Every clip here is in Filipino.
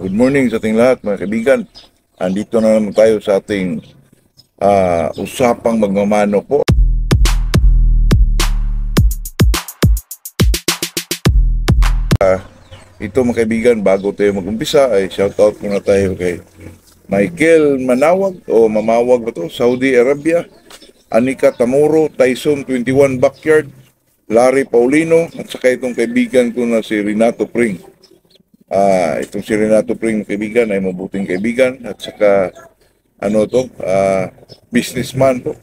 Good morning sa ating lahat mga kaibigan. Andito na naman tayo sa ating usapang magmamano po. Ito mga kaibigan, bago tayo mag-umpisa ay shoutout muna tayo kay Michael Manawag o Mamawag ba to? Saudi Arabia, Anika Tamuro, Tyson 21 Backyard, Larry Paulino at saka itong kaibigan ko na si Renato Pring. Itong si Renato Pring kaibigan ay mabuting kaibigan at saka businessman po.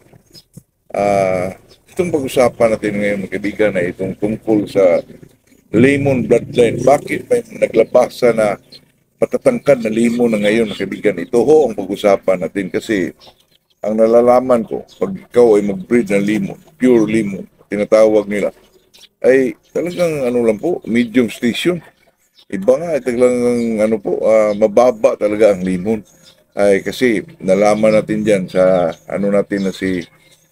Itong pag-usapan natin ngayon mga kaibigan ay itong tungkol sa lemon bloodline. Bakit may naglabasa na patatangkad na lemon na ngayon mga kaibigan? Ito ho ang pag-usapan natin kasi ang nalalaman ko pag ikaw ay mag-breed ng lemon, pure lemon, tinatawag nila, ay talagang medium station. Iba nga, talagang mababa talaga ang limon. Ay kasi nalaman natin dyan sa natin na si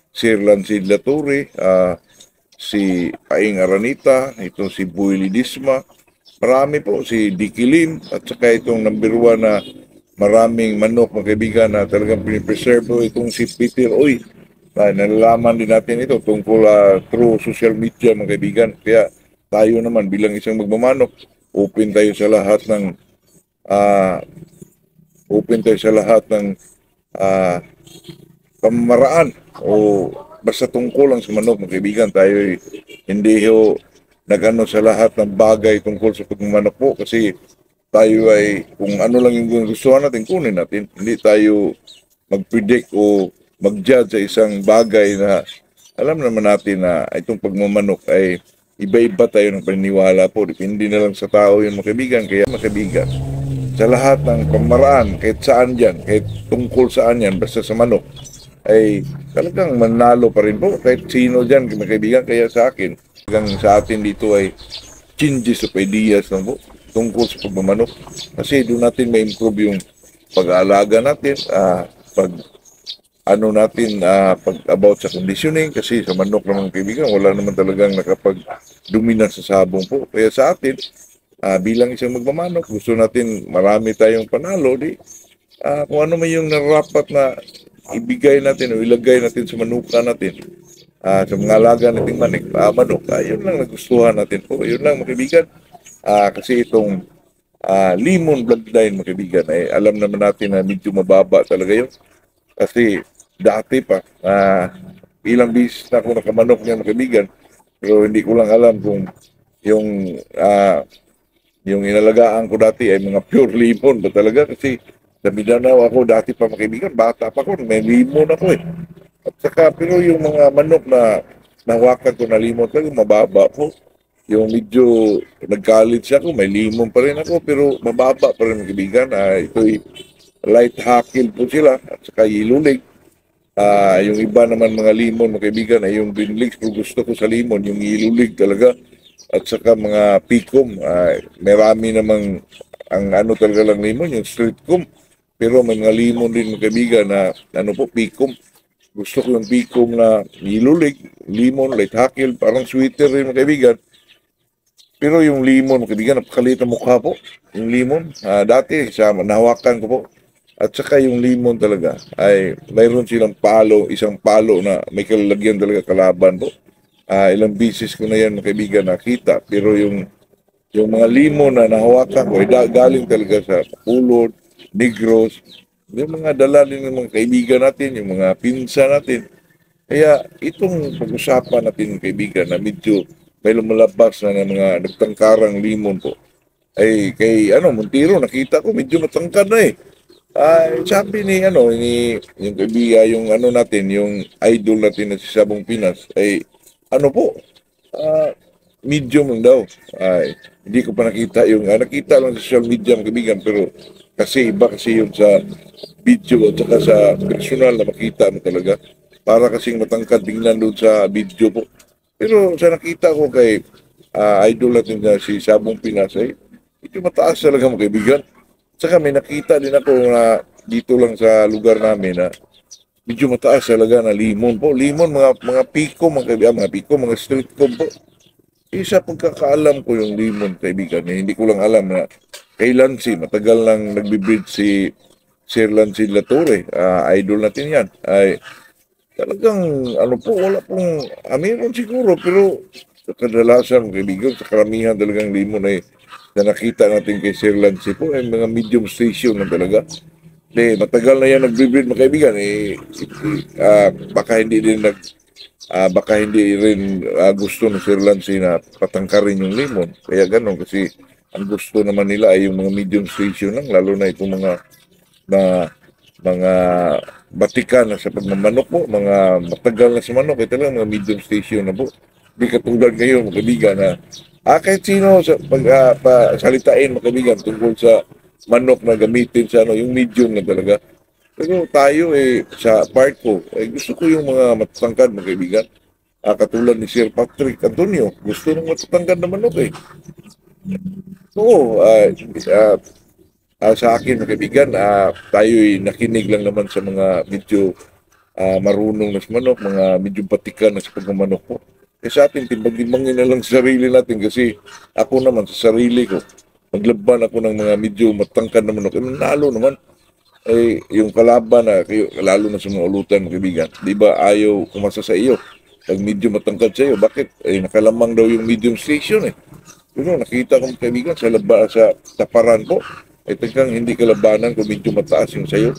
Sir Lancid Latore, si Aing Aranita, ito si Boy Lidisma, marami po, si Dicky Lim, at saka itong number 1 na maraming manok mga kaibigan na talagang pinipreserve po, itong si Peter Oy. Nalalaman din natin ito tungkol through social media mga kaibigan. Kaya tayo naman bilang isang magmamanok, open tayo sa lahat ng pamamaraan o basta tungkol lang sa manok mga kaibigan. Tayo hindi nagano sa lahat ng bagay tungkol sa pagmamanok po kasi tayo ay kung ano lang yung gustuhan natin, kunin natin. Hindi tayo mag-predict o mag-judge sa isang bagay na alam naman natin na itong pagmamanok ay iba-iba tayo ng paniniwala po. Depende na lang sa tao yun mga kaibigan. Kaya mga kaibigan, sa lahat ng pamaraan, kahit saan dyan, kahit tungkol saan yan, basta sa manok, ay talagang manalo pa rin po. Kahit sino dyan mga kaibigan. Kaya sa akin, sa atin dito ay changes of ideas lang po tungkol sa pagmamanok. Kasi doon natin ma-improve yung pag-aalaga natin, pag about sa conditioning, kasi sa manok naman kaibigan, wala naman talagang nakapag-dominant sa sabong po. Kaya sa atin, bilang isang magmamanok, gusto natin marami tayong panalo, kung ano man yung narapat na ibigay natin o ilagay natin sa manuka natin, sa mga alaga nating manok, yun lang nagustuhan natin po. Yun lang mga kaibigan. Kasi itong lemon bloodline mga kaibigan, ay alam naman natin na medyo mababa talaga yun. Kasi dati pa, ilang bis na ako nakamanok niya mga kaibigan, pero hindi ko lang alam kung yung inalagaan ko dati ay mga pure lemon ba talaga. Kasi sa Mindanao ako dati pa mga kaibigan, bata pa ako, may lemon ako eh. At saka, pero yung mga manok na nahawakan ko na lemon, talagang mababa po. Yung medyo nag-college ako, may lemon pa rin ako, pero mababa pa rin mga kaibigan. Ito'y light hackle po sila, at saka ilulig. Yung iba naman mga limon mga kaibigan ay yung green legs, pero gusto ko sa limon yung ilulig talaga, at saka mga pikom. Marami namang ang talaga lang limon yung street comb, pero may mga limon din mga kaibigan na pikom. Gusto ko yung pikom na ilulig, limon, light hackle, parang sweeter rin mga kaibigan. Pero yung limon mga kaibigan, napakaliit ang mukha po yung limon. Dati nahawakan ko po. At saka yung limon talaga ay mayroon silang isang palo na may kalalagyan talaga kalaban po. Ilang bisis ko na yan mga kaibigan nakita. Pero yung mga limon na nahawakan ko ay galing talaga sa Pulod, Negros, yung mga dala din ng mga kaibigan natin, yung mga pinsa natin. Kaya itong pag-usapan natin kaibigan na medyo may lumalabas na mga nagtangkarang limon po. Ay kay Montero, nakita ko medyo matangkad na eh. Sabi ni yung kaibigan, yung natin, yung idol natin na si Sabong Pinas, ay medium lang daw. Hindi ko pa nakita nakita lang sa social media mga kaibigan, pero kasi iba kasi yung sa video at saka sa personal na makita mo talaga. Para kasing matangkad tingnan doon sa video po. Pero sa nakita ko kay idol natin na si Sabong Pinas, ay ito mataas talaga mga kaibigan. Saka may nakita din ako na dito lang sa lugar namin na medyo mataas talaga na limon po. Limon, mga piko, mga street comb po. Isa pagkakaalam ko yung limon, kaibigan, hindi ko lang alam na kay Lancy, matagal nang nagbi-breed si Sir Lancy Latore. Idol natin yan. Ay, talagang, ano po, wala pong, meron siguro, pero sa kadalasan, kaibigan, sa karamihan talagang limon ay na nakita natin kay Sir Lancy po, ay mga medium station na talaga. Matagal na yan nagbe-breed, mga kaibigan. Baka hindi din baka hindi rin gusto ng Sir Lancy na patangkarin yung limon. Kaya ganun, kasi ang gusto naman nila ay yung mga medium station lang, lalo na itong na mga batikan na sa pagmamanok po, mga matagal na sa manok, ito lang mga medium station na po. Hindi katulad ngayon, mga kaibigan, na kahit sino sa salitain, mga kaibigan, tungkol sa manok na gamitin sa yung medium na talaga. Pero tayo sa part ko, gusto ko yung mga matatangkad, mga kaibigan. Katulad ni Sir Patrick Antonio, gusto ng matatangkad na manok Oo, sa akin, mga kaibigan, tayo'y nakinig lang naman sa mga medyo marunong na sa manok, mga medyo batikan na sa pagmamanok po. Sa atin, timbang-timbangin na lang sa sarili natin kasi ako naman sa sarili ko, maglaban ako ng mga medyo matangkad na manok. Nalo naman, yung kalaban na, lalo na sa mga ulutan, mga kaibigan, di ba ayaw kumasa sa iyo? Pag medyo matangkad sa iyo, bakit? Nakalamang daw yung medium station Pero nakita ko, mga kaibigan, sa taparan ko, talagang hindi kalabanan kung medyo mataas yung sayo.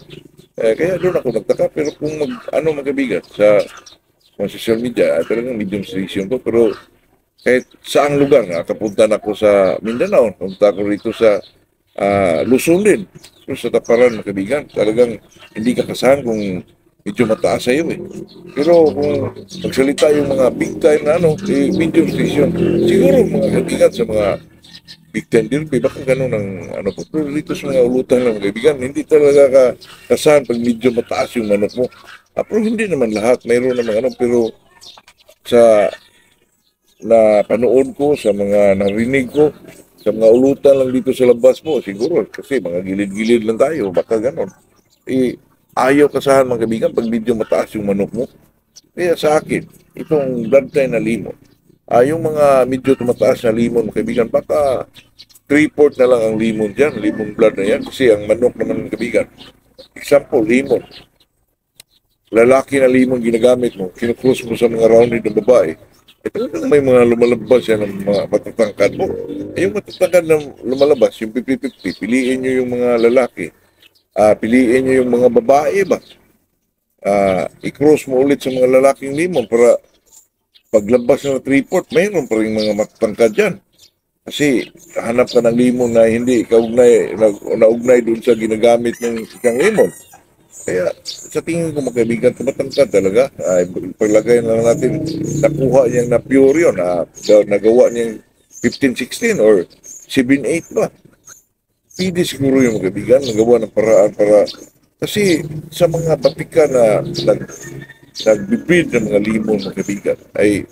Kaya doon ako nagtaka. Pero kung mga kaibigan, sa social media, talagang medium station ko. Pero kahit saang lugar, nakapunta na ako sa Mindanao, punta ako rito sa Luzon din. So, sa taparan, mga kaibigan, talagang hindi kakasahan kung medyo mataas sa'yo Pero kung magsalita yung mga big time na medium station, siguro mga kaibigan sa mga big time derby, baka ganun ang po. Pero dito sa mga ulutan ng kaibigan, hindi talaga kasahan pag medyo mataas yung manok mo. Pero hindi naman lahat, mayroon naman pero sa na panood ko, sa mga narinig ko, sa mga ulutan lang dito sa labas po, siguro, kasi mga gilid-gilid lang tayo, baka ganon. Ayaw kasahan, mga kaibigan, pag medyo mataas yung manok mo. Kaya sa akin, itong bloodline na limon, yung mga medyo tumataas na limon, mga kaibigan, baka 3/4 na lang ang limon dyan, limon blood na yan, kasi ang manok naman, mga kaibigan, example, limon, lalaki na limon ginagamit mo, kinukross mo sa mga rounded ng babae, talagang may mga lumalabas yan ng mga matatangkad mo. Yung matatangkad na lumalabas, yung 50-50, piliin nyo yung mga lalaki, piliin nyo yung mga babae ba, i-cross mo ulit sa mga lalaking limon para paglabas ng 3/4, mayroon pa rin mga matatangkad dyan. Kasi hanap ka ng limon na hindi kaugnay, naugnay doon sa ginagamit ng ikang limon. Kaya sa tingin ko, mga kaibigan, tumatangkad talaga. Paglagay na lang natin, nakuha niyang na pure yun, nagawa niyang 15-16 or 7-8 ba. Pwede siguro yung mga kaibigan, nagawa ng paraan para, kasi sa mga batika na nagbibreed ng mga limon, mga kaibigan, ay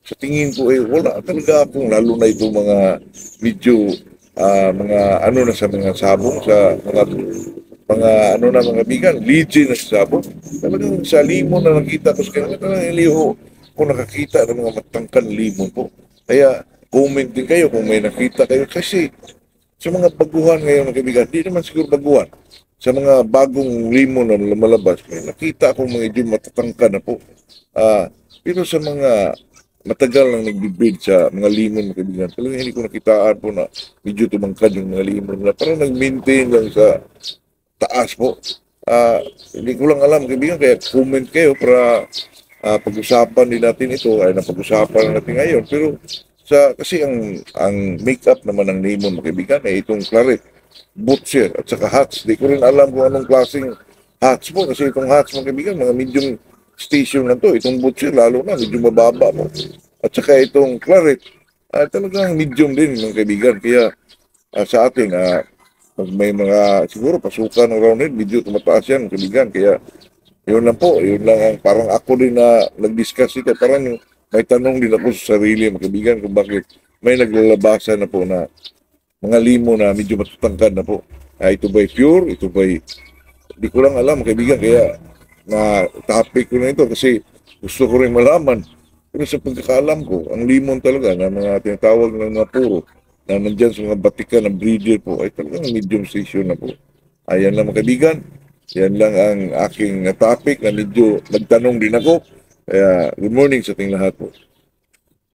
sa tingin ko wala talaga akong, lalo na itong mga medyo mga na sa mga sabong, sa mga bigan, legend na sa sabong. Talagang sa limon na nakita ko sa kanila, talagang iliho kung nakakita ng mga matangkan limon po. Kaya comment din kayo kung may nakita kayo, kasi sa mga baguhan ngayon, mga kaibigan, di naman siguro baguhan, sa mga bagong limon na lumalabas, may nakita akong medyo matatangka na po. Pero sa mga matagal lang nagbe-breed sa mga limon, mga kaibigan, talagang hindi ko nakitaan po na medyo tumangkad yung mga limon na parang nag-maintain lang sa taas po. Hindi ko lang alam, kaibigan, kaya comment kayo para pag-usapan din natin ito, ay napag-usapan natin ngayon. Pero kasi ang make-up naman ng limon, mga kaibigan, ay itong claret, butcher, at saka hats. Hindi ko rin alam kung anong klaseng hats po, kasi itong hats, mga kaibigan, mga medium station na to. Itong butcher, lalo na, medyo mababa po. At saka itong claret, talagang medium din, mga kaibigan. Kaya sa atin, pag may mga, siguro pasukan ng roundhead, medyo tumataas yan, kaibigan. Kaya yun lang po, yun lang ang parang ako din na nag-discuss ito. Parang may tanong din ako sa sarili, mga kaibigan, kung bakit may naglalabasan na po na mga limo na medyo matatangkad na po. Ito ba'y pure? Ito ba'y, hindi ko lang alam, mga kaibigan. Kaya na topic ko na ito kasi gusto ko rin malaman. Pero sa pagkakaalam ko, ang limon talaga na mga tinatawag ng mga puro, na nandyan sa mga batikan ng breeder po ay talagang medium station na po. Ayan lang mga kaibigan. Yan lang ang aking topic na medyo nagtanong din ako. Kaya good morning sa ating lahat po.